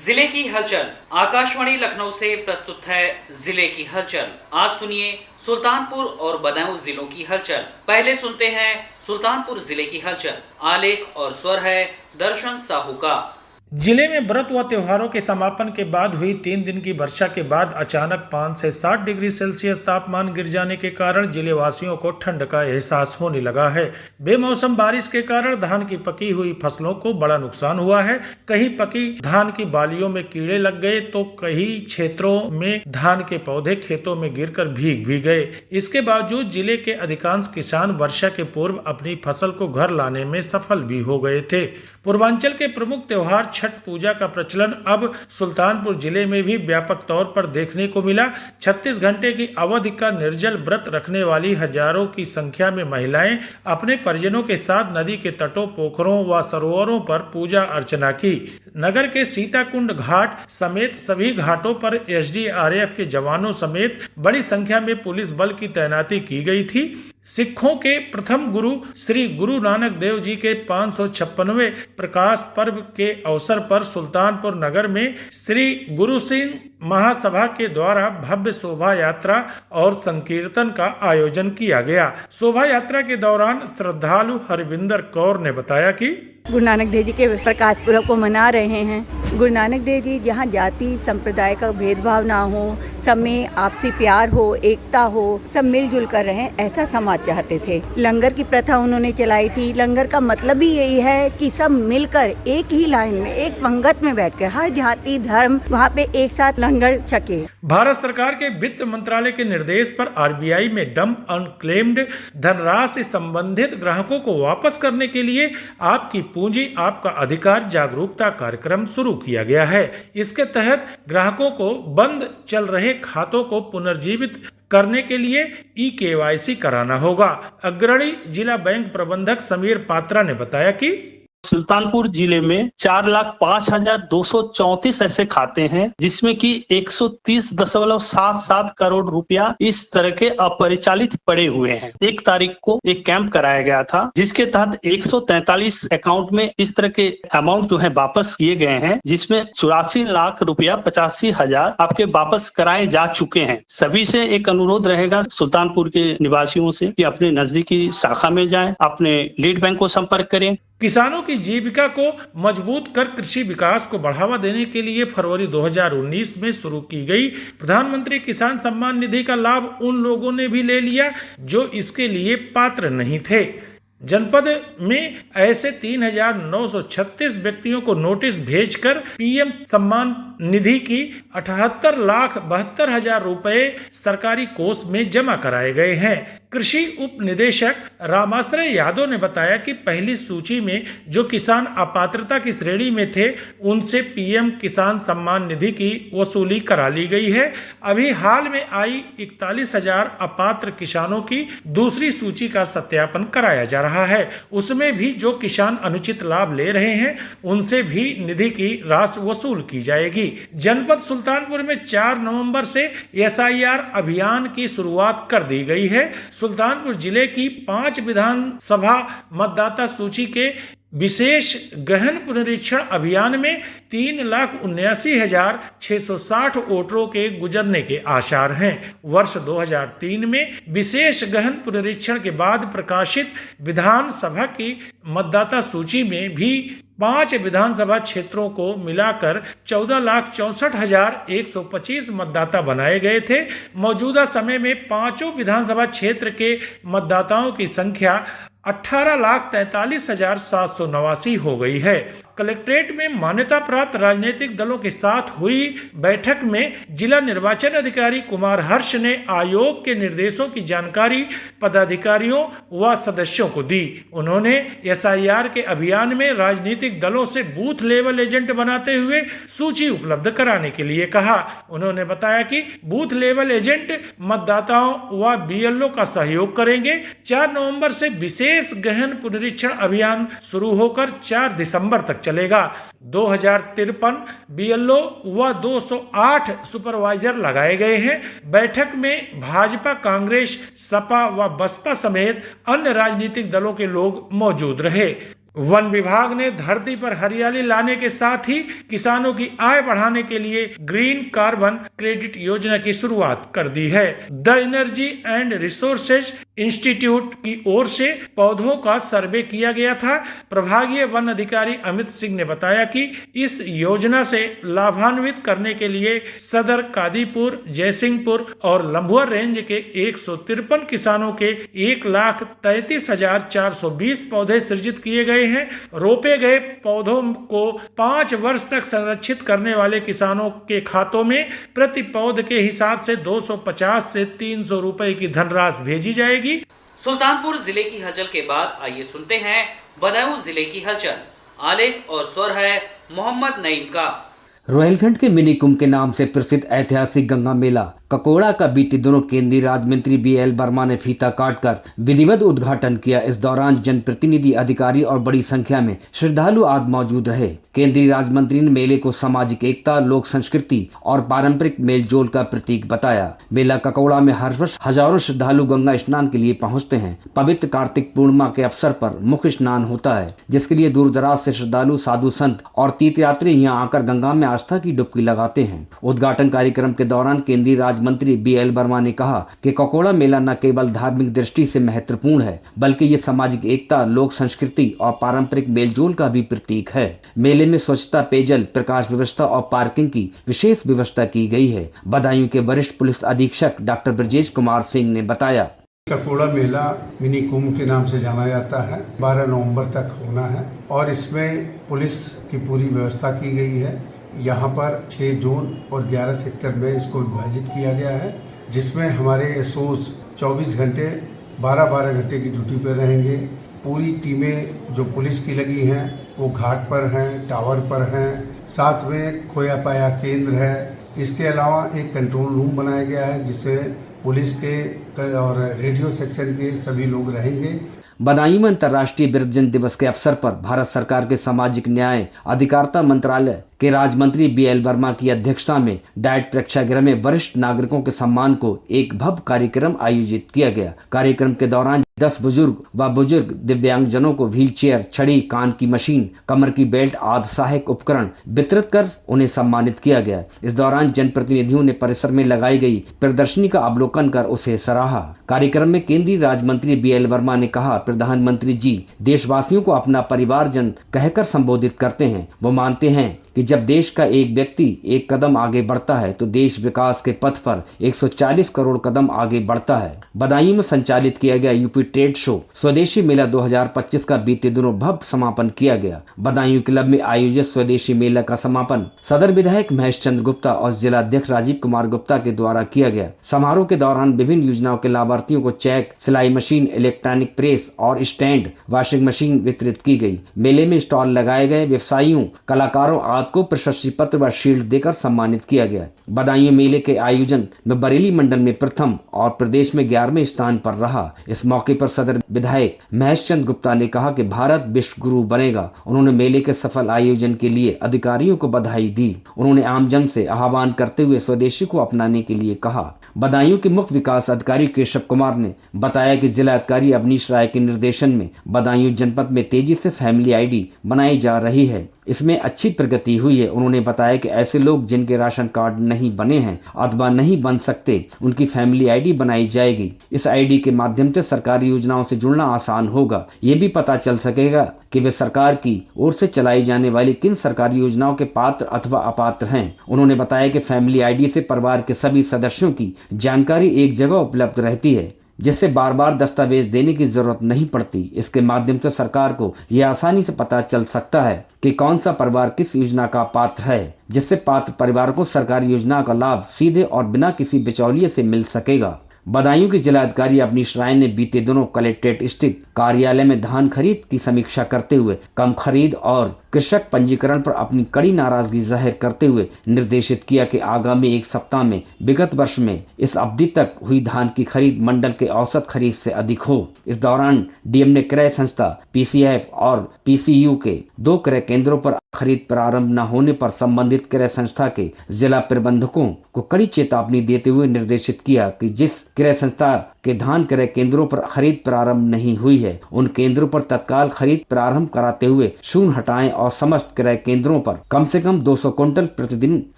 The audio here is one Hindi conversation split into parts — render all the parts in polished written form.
जिले की हलचल। आकाशवाणी लखनऊ से प्रस्तुत है जिले की हलचल। आज सुनिए सुल्तानपुर और बदायूं जिलों की हलचल। पहले सुनते हैं सुल्तानपुर जिले की हलचल। आलेख और स्वर है दर्शन साहू का। जिले में व्रत व त्योहारों के समापन के बाद हुई 3 दिन की वर्षा के बाद अचानक 5 से 7 डिग्री सेल्सियस तापमान गिर जाने के कारण जिले वासियों को ठंड का एहसास होने लगा है। बेमौसम बारिश के कारण धान की पकी हुई फसलों को बड़ा नुकसान हुआ है। कहीं पकी धान की बालियों में कीड़े लग गए तो कई क्षेत्रों में धान के पौधे खेतों में गिरकर भीग भी गए। इसके बावजूद जिले के अधिकांश किसान वर्षा के पूर्व अपनी फसल को घर लाने में सफल भी हो गए थे। पूर्वांचल के प्रमुख त्योहार छठ पूजा का प्रचलन अब सुल्तानपुर जिले में भी व्यापक तौर पर देखने को मिला। 36 घंटे की अवधि का निर्जल व्रत रखने वाली हजारों की संख्या में महिलाएं अपने परिजनों के साथ नदी के तटों, पोखरों व सरोवरों पर पूजा अर्चना की। नगर के सीताकुंड घाट समेत सभी घाटों पर एसडीआरएफ के जवानों समेत बड़ी संख्या में पुलिस बल की तैनाती की गई थी। सिखों के प्रथम गुरु श्री गुरु नानक देव जी के 556वें प्रकाश पर्व के अवसर पर सुल्तानपुर नगर में श्री गुरु सिंह महासभा के द्वारा भव्य शोभा यात्रा और संकीर्तन का आयोजन किया गया। शोभा यात्रा के दौरान श्रद्धालु हरविंदर कौर ने बताया कि गुरु नानक देव जी के प्रकाश पुरब को मना रहे हैं। गुरु नानक देव जी जहाँ जाति संप्रदाय का भेदभाव ना हो, सब में आपसी प्यार हो, एकता हो, सब मिलजुल कर रहें, ऐसा समाज चाहते थे। लंगर की प्रथा उन्होंने चलाई थी। लंगर का मतलब भी यही है कि सब मिलकर एक ही लाइन में, एक पंगत में बैठकर हर जाति धर्म वहाँ पे एक साथ लंगर छके। भारत सरकार के वित्त मंत्रालय के निर्देश पर आरबीआई में डंप अनक्लेम्ड धनराशि संबंधित ग्राहकों को वापस करने के लिए आपकी पूंजी आपका अधिकार जागरूकता कार्यक्रम शुरू किया गया है। इसके तहत ग्राहकों को बंद चल रहे खातों को पुनर्जीवित करने के लिए ई-केवाईसी कराना होगा। अग्रणी जिला बैंक प्रबंधक समीर पात्रा ने बताया कि सुल्तानपुर जिले में 4,05,234 ऐसे खाते हैं जिसमें कि 130.77 करोड़ रुपया इस तरह के अपरिचालित पड़े हुए हैं। 1 तारीख को एक कैंप कराया गया था जिसके तहत 143 अकाउंट में इस तरह के अमाउंट जो है वापस किए गए हैं, जिसमें 84 लाख रुपया 85,000 आपके वापस कराए जा चुके हैं। सभी से एक अनुरोध रहेगा सुल्तानपुर के निवासियों से कि अपने नजदीकी शाखा में जाएं, अपने लीड बैंक को संपर्क करें। किसानों की जीविका को मजबूत कर कृषि विकास को बढ़ावा देने के लिए फरवरी 2019 में शुरू की गई प्रधानमंत्री किसान सम्मान निधि का लाभ उन लोगों ने भी ले लिया जो इसके लिए पात्र नहीं थे। जनपद में ऐसे 3,936 व्यक्तियों को नोटिस भेजकर पीएम सम्मान निधि की 78,72,000 रुपए सरकारी कोष में जमा कराए गए हैं। कृषि उप निदेशक रामाश्रय यादव ने बताया कि पहली सूची में जो किसान अपात्रता की श्रेणी में थे उनसे पीएम किसान सम्मान निधि की वसूली करा ली गई है। अभी हाल में आई 41,000 अपात्र किसानों की दूसरी सूची का सत्यापन कराया जा रहा है। उसमें भी जो किसान अनुचित लाभ ले रहे हैं उनसे भी निधि की राशि वसूल की जाएगी। जनपद सुल्तानपुर में 4 नवंबर से एसआईआर अभियान की शुरुआत कर दी गई है। सुल्तानपुर जिले की 5 विधानसभा मतदाता सूची के विशेष गहन पुनरीक्षण अभियान में 3,79,660 वोटरों के गुजरने के आसार हैं। वर्ष 2003 में विशेष गहन पुनरीक्षण के बाद प्रकाशित विधानसभा की मतदाता सूची में भी 5 विधानसभा क्षेत्रों को मिलाकर 14,64,125 मतदाता बनाए गए थे। मौजूदा समय में 5 विधानसभा क्षेत्र के मतदाताओं की संख्या 18,43,789 हो गई है। कलेक्ट्रेट में मान्यता प्राप्त राजनीतिक दलों के साथ हुई बैठक में जिला निर्वाचन अधिकारी कुमार हर्ष ने आयोग के निर्देशों की जानकारी पदाधिकारियों व सदस्यों को दी। उन्होंने एसआईआर के अभियान में राजनीतिक दलों से बूथ लेवल एजेंट बनाते हुए सूची उपलब्ध कराने के लिए कहा। उन्होंने बताया कि बूथ लेवल एजेंट मतदाताओं व बीएलओ का सहयोग करेंगे। 4 नवंबर से विशेष गहन पुनरीक्षण अभियान शुरू होकर 4 दिसंबर तक चलेगा। 2053 बीएलओ व 208 सुपरवाइजर लगाए गए हैं। बैठक में भाजपा, कांग्रेस, सपा व बसपा समेत अन्य राजनीतिक दलों के लोग मौजूद रहे। वन विभाग ने धरती पर हरियाली लाने के साथ ही किसानों की आय बढ़ाने के लिए ग्रीन कार्बन क्रेडिट योजना की शुरुआत कर दी है। The energy and resources institute की ओर से पौधों का सर्वे किया गया था। प्रभागीय वन अधिकारी अमित सिंह ने बताया कि इस योजना से लाभान्वित करने के लिए सदर, कादीपुर, जयसिंहपुर और लंबुआ रेंज के 153 किसानों के 1,33,420 पौधे सृजित किए गए हैं। रोपे गए पौधों को 5 वर्ष तक संरक्षित करने वाले किसानों के खातों में प्रति पौध के हिसाब से 250 से 300 रुपए की धनराशि भेजी जाएगी। सुल्तानपुर जिले की हलचल के बाद आइए सुनते हैं बदायूं जिले की हलचल। आलेख और स्वर है मोहम्मद नईम का। रोहिलखंड के मिनी कुंभ के नाम से प्रसिद्ध ऐतिहासिक गंगा मेला ककोड़ा का बीते दिनों केंद्रीय राज्य मंत्री BL वर्मा ने फीता काटकर विधिवत उद्घाटन किया। इस दौरान जनप्रतिनिधि, अधिकारी और बड़ी संख्या में श्रद्धालु आदि मौजूद रहे। केंद्रीय राज्य मंत्री ने मेले को सामाजिक एकता, लोक संस्कृति और पारंपरिक मेलजोल का प्रतीक बताया। मेला ककोड़ा में हर वर्ष हजारों श्रद्धालु गंगा स्नान के लिए पहुँचते हैं। पवित्र कार्तिक पूर्णिमा के अवसर पर मुख्य स्नान होता है, जिसके लिए दूर दराज से श्रद्धालु, साधु संत और तीर्थयात्री यहाँ आकर गंगा में आस्था की डुबकी लगाते हैं। उद्घाटन कार्यक्रम के दौरान केंद्रीय राज्य मंत्री BL वर्मा ने कहा कि ककोड़ा मेला न केवल धार्मिक दृष्टि से महत्वपूर्ण है, बल्कि ये सामाजिक एकता, लोक संस्कृति और पारंपरिक मेलजोल का भी प्रतीक है। मेले में स्वच्छता, पेयजल, प्रकाश व्यवस्था और पार्किंग की विशेष व्यवस्था की गई है। बदायूं के वरिष्ठ पुलिस अधीक्षक डॉक्टर ब्रजेश कुमार सिंह ने बताया। ककोड़ा मेला मिनी कुंभ के नाम से जाना जाता है। 12 नवंबर तक होना है और इसमें पुलिस की पूरी व्यवस्था की गई है। यहाँ पर 6 जोन और 11 सेक्टर में इसको विभाजित किया गया है, जिसमें हमारे एसओज 24 घंटे 12-12 घंटे की ड्यूटी पर रहेंगे। पूरी टीमें जो पुलिस की लगी हैं वो घाट पर हैं, टावर पर हैं, साथ में खोया पाया केंद्र है। इसके अलावा एक कंट्रोल रूम बनाया गया है, जिससे पुलिस के और रेडियो सेक्शन के सभी लोग रहेंगे। बदायूं में अंतर्राष्ट्रीय वृद्धजन दिवस के अवसर पर भारत सरकार के सामाजिक न्याय अधिकारिता मंत्रालय के राज्य मंत्री BL वर्मा की अध्यक्षता में डाइट प्रेक्षागृह में वरिष्ठ नागरिकों के सम्मान को एक भव्य कार्यक्रम आयोजित किया गया। कार्यक्रम के दौरान 10 बुजुर्ग दिव्यांगजनों को व्हील चेयर, छड़ी, कान की मशीन, कमर की बेल्ट आदि सहायक उपकरण वितरित कर उन्हें सम्मानित किया गया। इस दौरान जनप्रतिनिधियों ने परिसर में लगाई गई प्रदर्शनी का अवलोकन कर उसे सराहा। कार्यक्रम में केंद्रीय राज्य मंत्री BL वर्मा ने कहा, प्रधानमंत्री जी देशवासियों को अपना परिवारजन कहकर संबोधित करते हैं। वो मानते हैं कि जब देश का एक व्यक्ति एक कदम आगे बढ़ता है तो देश विकास के पथ पर 140 करोड़ कदम आगे बढ़ता है। बदायूं में संचालित किया गया यूपी ट्रेड शो स्वदेशी मेला 2025 का बीते दिनों भव्य समापन किया गया। बदायूं क्लब में आयोजित स्वदेशी मेला का समापन सदर विधायक महेश चंद्र गुप्ता और जिला अध्यक्ष राजीव कुमार गुप्ता के द्वारा किया गया। समारोह के दौरान विभिन्न योजनाओं के लाभार्थियों को चेक, सिलाई मशीन, इलेक्ट्रॉनिक प्रेस और स्टैंड, वॉशिंग मशीन वितरित की गई। मेले में स्टॉल लगाए गए व्यवसायियों, कलाकारों आदि को प्रशस्ति पत्र व शील्ड देकर सम्मानित किया गया। बदायूं मेले के आयोजन में बरेली मंडल में प्रथम और प्रदेश में 11वें स्थान पर रहा। इस मौके पर सदर विधायक महेश चंद्र गुप्ता ने कहा कि भारत विश्व गुरु बनेगा। उन्होंने मेले के सफल आयोजन के लिए अधिकारियों को बधाई दी। उन्होंने आमजन से आह्वान करते हुए स्वदेशी को अपनाने के लिए कहा। बदायूं के मुख्य विकास अधिकारी केशव कुमार ने बताया कि जिला अधिकारी अवनीश राय के निर्देशन में बदायूं जनपद में तेजी से फैमिली ID बनाई जा रही है। इसमें अच्छी प्रगति हुई है। उन्होंने बताया कि ऐसे लोग जिनके राशन कार्ड नहीं बने हैं अथवा नहीं बन सकते, उनकी फैमिली ID बनाई जाएगी। इस ID के माध्यम से सरकारी योजनाओं से जुड़ना आसान होगा। ये भी पता चल सकेगा कि वे सरकार की ओर से चलाई जाने वाली किन सरकारी योजनाओं के पात्र अथवा अपात्र हैं। उन्होंने बताया कि फैमिली ID से परिवार के सभी सदस्यों की जानकारी एक जगह उपलब्ध रहती है, जिससे बार बार दस्तावेज देने की जरूरत नहीं पड़ती। इसके माध्यम से सरकार को यह आसानी से पता चल सकता है कि कौन सा परिवार किस योजना का पात्र है, जिससे पात्र परिवार को सरकारी योजना का लाभ सीधे और बिना किसी बिचौलिए से मिल सकेगा। बदायूं के जिलाधिकारी अवनीश राय ने बीते दिनों कलेक्ट्रेट स्थित कार्यालय में धान खरीद की समीक्षा करते हुए कम खरीद और कृषक पंजीकरण पर अपनी कड़ी नाराजगी जाहिर करते हुए निर्देशित किया कि आगामी 1 सप्ताह में विगत वर्ष में इस अवधि तक हुई धान की खरीद मंडल के औसत खरीद से अधिक हो। इस दौरान डीएम ने क्रय संस्था PCF और PCU के 2 क्रय केंद्रों पर खरीद प्रारंभ न होने पर संबंधित क्रय संस्था के जिला प्रबंधकों को कड़ी चेतावनी देते हुए निर्देशित किया कि जिस क्रय संस्था के धान क्रय केंद्रों पर खरीद प्रारंभ नहीं हुई है उन केंद्रों पर तत्काल खरीद प्रारंभ कराते हुए शून्य हटाएं और समस्त क्रय केंद्रों पर कम से कम 200 क्विंटल प्रतिदिन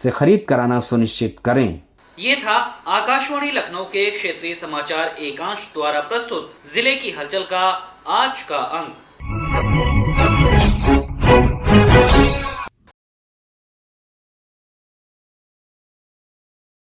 से खरीद कराना सुनिश्चित करें। ये था आकाशवाणी लखनऊ के क्षेत्रीय समाचार एकांश द्वारा प्रस्तुत जिले की हलचल का आज का अंक।